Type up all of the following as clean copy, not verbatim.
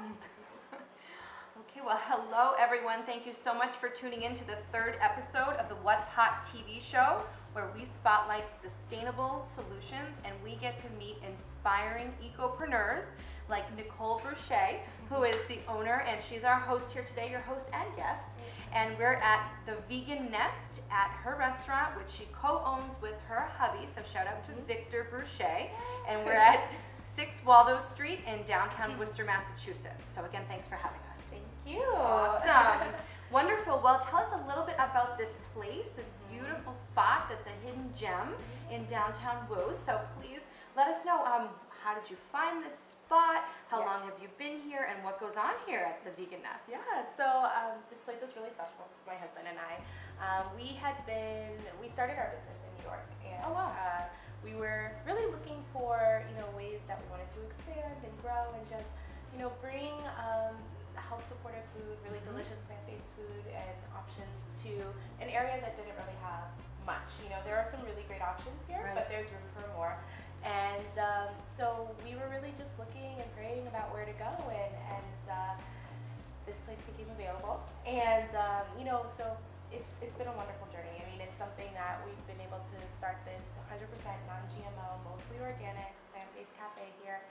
Okay, well, hello everyone. Thank you so much for tuning in to the third episode of the What's Hot TV show, where we spotlight sustainable solutions and we get to meet inspiring ecopreneurs like Nicole Bruchet, who is the owner, and she's our host here today, your host and guest. And we're at the Vegan Nest at her restaurant, which she co-owns with her hubby, so shout out to Victor Bruchet. And we're at 6 Waldo Street in downtown Worcester, Massachusetts. So again, thanks for having us. Thank you. Awesome. Wonderful. Well, tell us a little bit about this place, this beautiful spot that's a hidden gem in downtown Woo. So please let us know, how did you find this spot? How long have you been here, and what goes on here at the Vegan Nest? Yeah, so this place is really special to my husband and I. We started our business in New York, and we were really looking for, ways that we wanted to expand and grow and just, bring health supportive food, really delicious plant-based food and options to an area that didn't really have much. There are some really great options here, but there's room for more. And so we were really just looking and praying about where to go, and this place became available. And so it's been a wonderful journey. I mean, it's something that we've been able to start this 100% non-GMO, mostly organic, plant-based cafe here.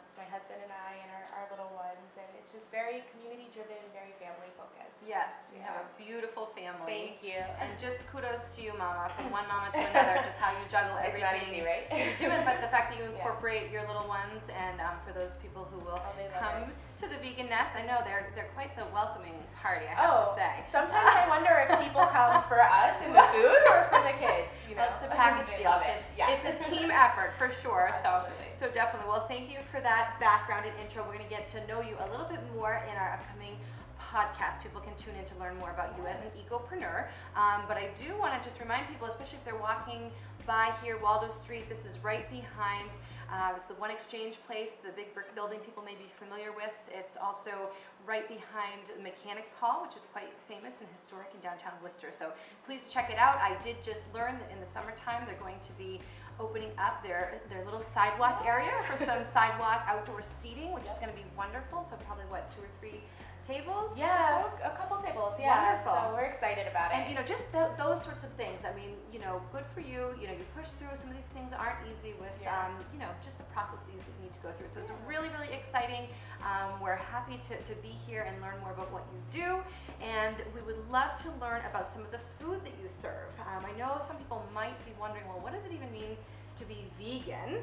It's my husband and I and our little ones, and it's just very community-driven, very family-focused. Yes, we have a beautiful family. Thank you. And just kudos to you, Mama, from one mama to another, just how you juggle everything. It's not easy, right? You do it, but the fact that you incorporate your little ones, and for those people who will come to the Vegan Nest, I know they're quite the welcoming party, I have to say. Sometimes I wonder if people come for us in the food or for the kids. Well, it's a package deal. It's a team effort for sure. So definitely. Well, thank you for that background and intro. We're going to get to know you a little bit more in our upcoming podcast. People can tune in to learn more about you as an ecopreneur. But I do want to just remind people, especially if they're walking by here, Waldo Street, this is right behind. It's the One Exchange Place, the big brick building people may be familiar with. It's also right behind the Mechanics Hall, which is quite famous and historic in downtown Worcester. So please check it out. I did just learn that in the summertime they're going to be opening up their little sidewalk area for some sidewalk outdoor seating, which is going to be wonderful. So probably, 2 or 3 tables? Yeah, a couple tables. Yeah, wonderful. So we're excited about it. And just those sorts of things. I mean, good for you. You push through. Some of these things aren't easy with, just the processes that you need to go through. So it's really, really exciting. We're happy to be here and learn more about what you do. And we would love to learn about some of the food that you serve. I know some people might be wondering, well, what does it even mean to be vegan?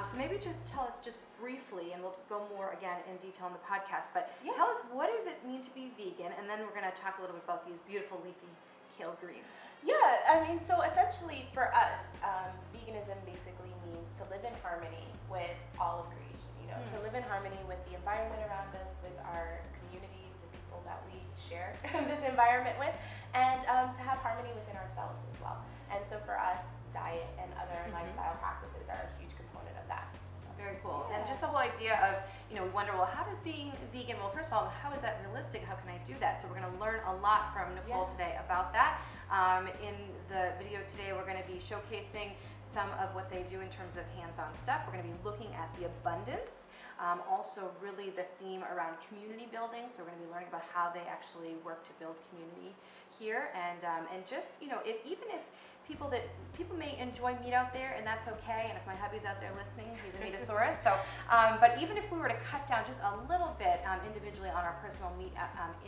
So maybe just tell us just briefly, and we'll go more again in detail in the podcast, but tell us, what does it mean to be vegan? And then we're going to talk a little bit about these beautiful leafy kale greens. Yeah, I mean, so essentially for us, veganism basically means to live in harmony with all of creation, to live in harmony with the environment around us, with our community, the people that we share this environment with, and to have harmony within ourselves as well. And so for us, diet and other lifestyle practices are a huge component of that. Very cool. And just the whole idea of, we wonder, well, how does being vegan, well, first of all, how is that realistic? How can I do that? So we're going to learn a lot from Nicole today about that. In the video today, we're going to be showcasing some of what they do in terms of hands-on stuff. We're going to be looking at the abundance. Also really the theme around community building. So we're going to be learning about how they actually work to build community here. And just, even if people may enjoy meat out there, and that's okay. And if my hubby's out there listening, he's a meatosaurus. So, but even if we were to cut down just a little bit individually on our personal meat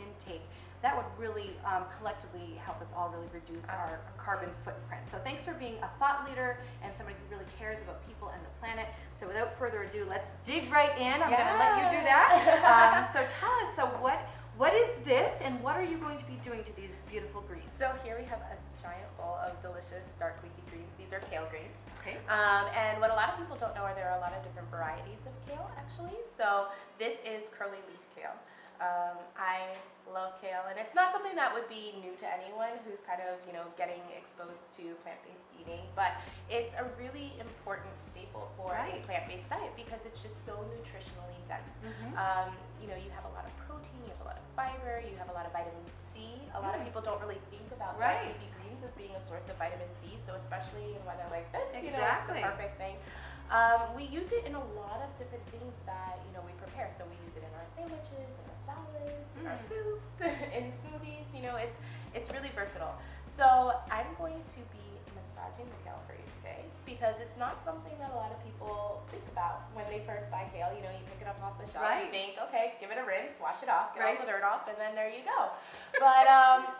intake, that would really collectively help us all really reduce our carbon footprint. So thanks for being a thought leader and somebody who really cares about people and the planet. So without further ado, let's dig right in. I'm going to let you do that. So tell us, what is this, and what are you going to be doing to these beautiful greens? So here we have a giant bowl of delicious dark leafy greens. These are kale greens. Okay. And what a lot of people don't know are there are a lot of different varieties of kale, actually. So this is curly leaf kale. I love kale, and it's not something that would be new to anyone who's kind of, getting exposed to plant-based eating, but it's a really important staple for a plant-based diet because it's just so nutritionally dense. You have a lot of protein, you have a lot of fiber, you have a lot of vitamin C. A lot of people don't really think about dark leafy greens as being a source of vitamin C, so especially in weather like this, it's the perfect thing. We use it in a lot of different things that we prepare. So we use it in our sandwiches, in our salads, in our soups, in smoothies. It's really versatile. So I'm going to be massaging the kale for you today because it's not something that a lot of people think about when they first buy kale. You pick it up off the shelf, you think, okay, give it a rinse, wash it off, get all the dirt off, and then there you go. But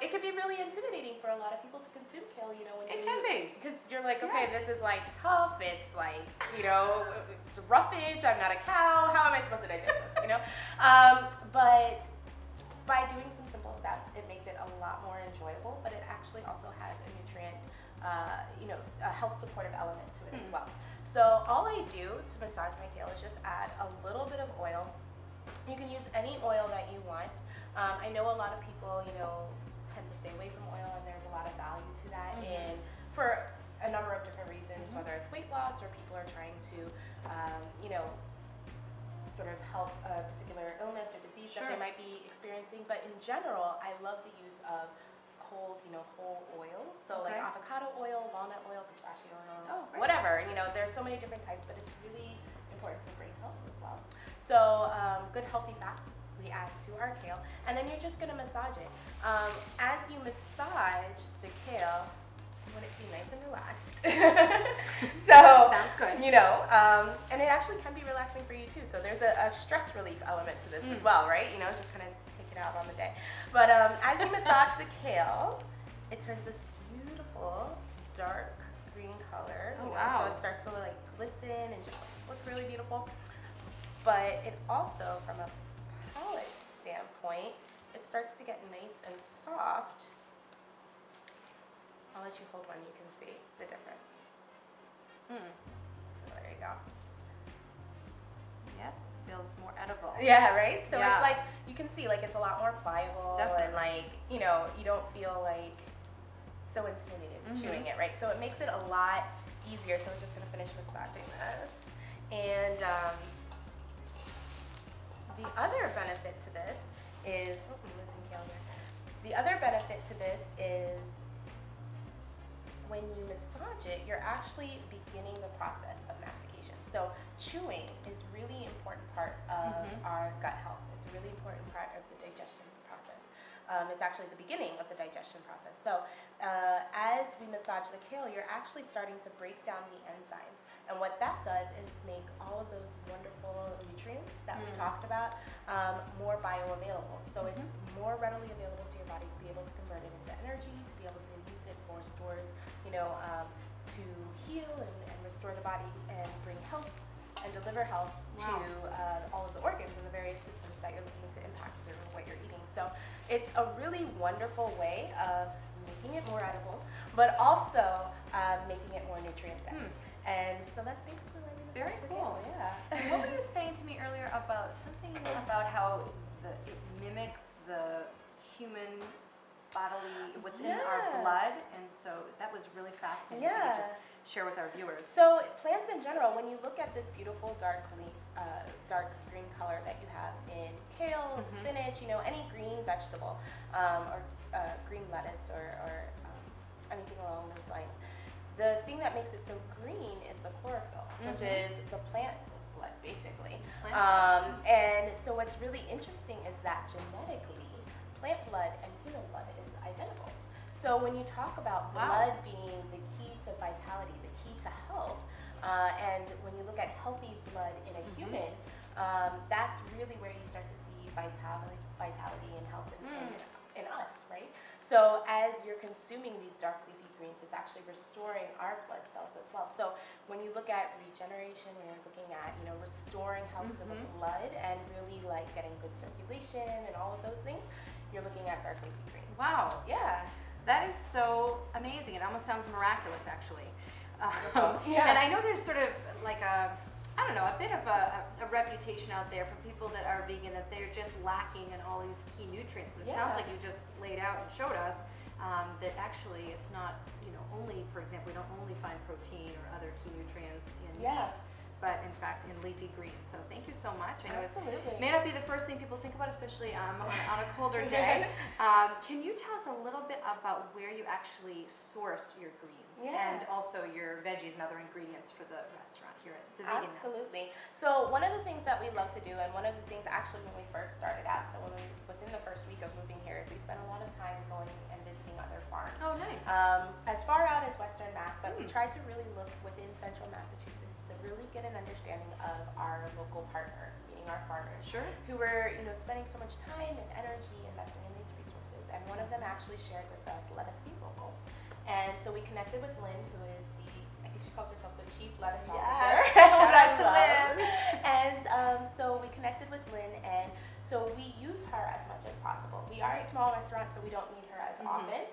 it can be really intimidating for a lot of people to consume kale. When it can be, because you're like, okay, this is like tough. It's like it's roughage. I'm not a cow. How am I supposed to digest this? But by doing some simple steps, it makes it a lot more enjoyable, but it actually also has a nutrient, a health supportive element to it as well. So all I do to massage my kale is just add a little bit of oil. You can use any oil that you want. I know a lot of people, tend to stay away from oil, and there's a lot of value to that for a number of different reasons, whether it's weight loss or people are trying to, sort of help a particular illness or disease that they might be experiencing. But in general, I love the use of cold, whole oils. So like avocado oil, walnut oil, pistachio oil, whatever. There's so many different types, but it's really important for brain health as well. So good healthy fats we add to our kale, and then you're just gonna massage it. As you massage the kale, you want it to be nice and relaxed. So sounds good. And it actually can be relaxing for you too. So there's a stress relief element to this as well, right? Just kind of take it out on the day. But as you massage the kale, it turns this beautiful dark green color. So it starts to like glisten and just look really beautiful. But it also, from a palate standpoint, it starts to get nice and soft. I'll let you hold one, you can see the difference. So there you go. Yes, this feels more edible. Yeah, right? So it's like, you can see like it's a lot more pliable. Definitely. And like, you don't feel like so intimidated chewing it, right? So it makes it a lot easier. So we're just gonna finish massaging this. And the other benefit to this is, I'm losing kale here. The other benefit to this is when you massage it, you're actually beginning the process of mastication. So chewing is really important part of our gut health. It's a really important part of the digestion process. It's actually the beginning of the digestion process. So as we massage the kale, you're actually starting to break down the enzymes. And what that does is make all of those wonderful nutrients that we talked about more bioavailable. So it's more readily available to your body to be able to convert it into energy, to be able to use it for stores, to heal and restore the body and bring health and deliver health to all of the organs and the various systems that you're looking to impact through what you're eating. So it's a really wonderful way of making it more edible, but also making it more nutrient dense. And so that's basically what I'm Very cool. Yeah. And what were you saying to me earlier about something about how it mimics the human bodily, what's in our blood, and so that was really fascinating. If you could just share with our viewers. So plants in general, when you look at this beautiful dark green color that you have in kale, spinach, any green vegetable, or green lettuce or anything along those lines, the thing that makes it so green is the chlorophyll, which is the plant blood, basically. And so what's really interesting is that genetically, plant blood and human blood is identical. So when you talk about blood being the key to vitality, the key to health, and when you look at healthy blood in a human, that's really where you start to see vitality and health in us, right? So as you're consuming these dark leafy greens, it's actually restoring our blood cells as well. So when you look at regeneration, when you're looking at, restoring health to the blood and really like getting good circulation and all of those things, you're looking at dark leafy greens. Wow. Yeah. That is so amazing. It almost sounds miraculous, actually. And I know there's sort of like a bit of a reputation out there for people that are vegan that they're just lacking in all these key nutrients. But it sounds like you just laid out and showed us that actually it's not, only, for example, we don't only find protein or other key nutrients in meats, but in fact in leafy greens. So thank you so much. I know Absolutely. it may not be the first thing people think about, especially on a colder day. Can you tell us a little bit about where you actually source your greens and also your veggies and other ingredients for the restaurant here at the Vegan Nest? Absolutely. So one of the things that we love to do, and one of the things actually when we first started out, so within the first week of moving here, is we spent a lot of time going and visiting other farms. Oh, nice. As far out as Western Mass, but we tried to really look within Central Massachusetts to really get an understanding of our local partners, meaning our farmers, who were spending so much time and energy investing in these resources. And one of them actually shared with us, let us be local. And so we connected with Lynn, who is I think she calls herself the Chief Lettuce Officer. Shout out to Lynn. And so we connected with Lynn, and so we use her as much as possible. We are a small restaurant, so we don't need her as often,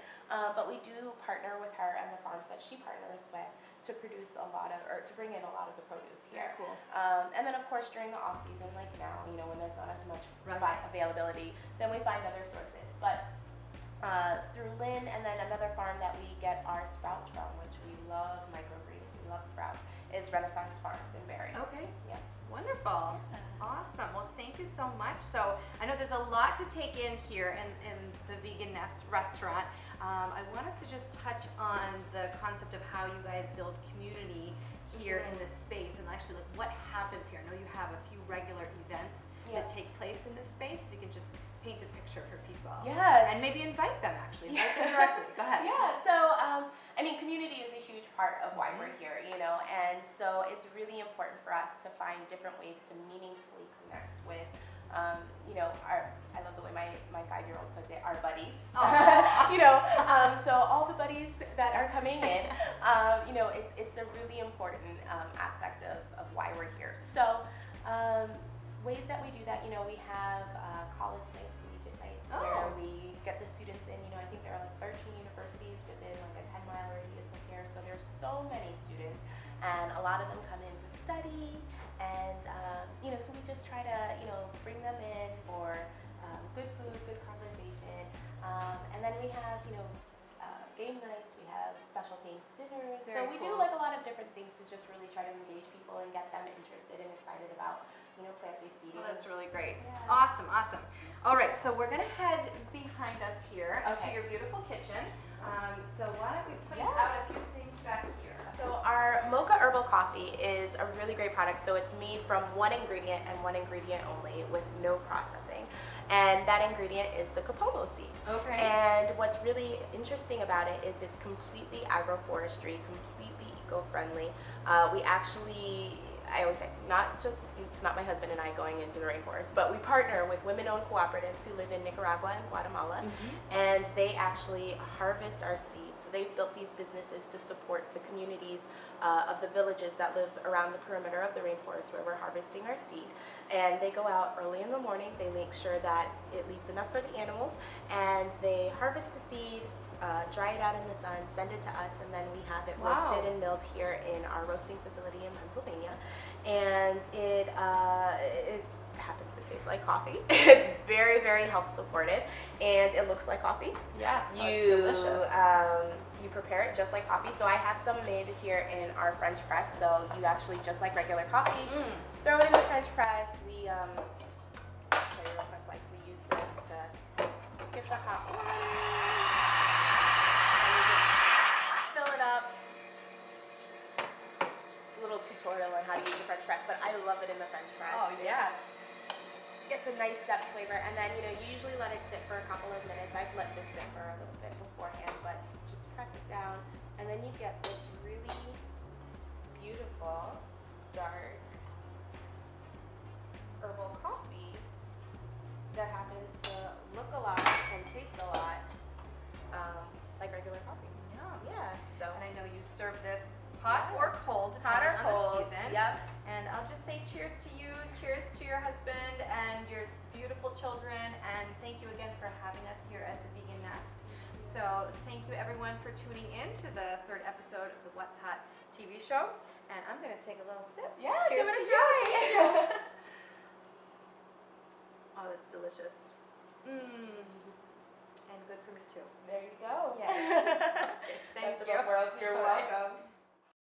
but we do partner with her and the farms that she partners with to produce to bring in a lot of the produce here. Cool. And then of course during the off season, like now, when there's not as much availability, then we find other sources. But through Lynn and then another farm that we get our sprouts from, which we love microgreens, we love sprouts, is Renaissance Farms in Barrie. Okay. Yeah. Wonderful. Awesome. Well, thank you so much. So I know there's a lot to take in here in the Vegan Nest restaurant. I want us to just touch on the concept of how you guys build community here in this space, and actually like what happens here. I know you have a few regular events that take place in this space. If you can just paint a picture for people. Yes. And maybe invite them actually. Invite them directly. Go ahead. Yeah. So community is a huge part of why we're here, and so it's really important for us to find different ways to meaningfully connect with, I love the way my 5-year-old puts it, our buddies. So all the buddies that are coming in, it's a really important aspect of why we're here. So ways that we do that, we have college nights, collegiate nights, where we get the students in. I think there are like 13 universities within like a 10-mile radius of here, so there's so many students, and a lot of them come in to study, and so we just try to bring them in for good food, good conversation, and then we have game nights, we have special themed dinners. So we do like a lot of different things to just really try to engage people and get them interested and excited about plant-based eating. Well, that's really great. Yeah. Awesome, awesome. All right, so we're going to head behind us here to your beautiful kitchen. So why don't we point out a few things back here. So our mocha herbal coffee is a really great product. So it's made from one ingredient and one ingredient only with no processing. And that ingredient is the copomo seed. Okay. And what's really interesting about it is it's completely agroforestry, completely eco-friendly. We actually, I always say, it's not my husband and I going into the rainforest, but we partner with women-owned cooperatives who live in Nicaragua and Guatemala, and they actually harvest our seeds. So they've built these businesses to support the communities of the villages that live around the perimeter of the rainforest where we're harvesting our seed. And they go out early in the morning, they make sure that it leaves enough for the animals, and they harvest the seed, dry it out in the sun, send it to us, and then we have it roasted and milled here in our roasting facility in Pennsylvania. And it happens to taste like coffee. It's very, very health supportive, and it looks like coffee. Yes, it's delicious. You prepare it just like coffee. So I have some made here in our French press. So you actually, just like regular coffee, throw it in the French press. We I'll show you real quick. Like we use this to get the hot water. Fill it up. A little tutorial on how to use the French press, but I love it in the French press. Oh, yes. Gets a nice depth flavor, and then you usually let it sit for a couple of minutes. I've let this sit for a little bit beforehand, but just press it down, and then you get this really beautiful, dark herbal coffee that happens to look a lot and taste a lot like regular coffee. Yeah. So. And I know you serve this hot or cold, hot or cold. The season. Yep. And I'll just say cheers to you, cheers to your husband and your beautiful children, and thank you again for having us here at the Vegan Nest. So thank you everyone for tuning in to the 3rd episode of the What's Hot TV show. And I'm going to take a little sip. Yeah, cheers give it a to try. you. Oh, that's delicious. And good for me too. There you go. Yes. Okay, thank you. Best of both worlds. You're welcome.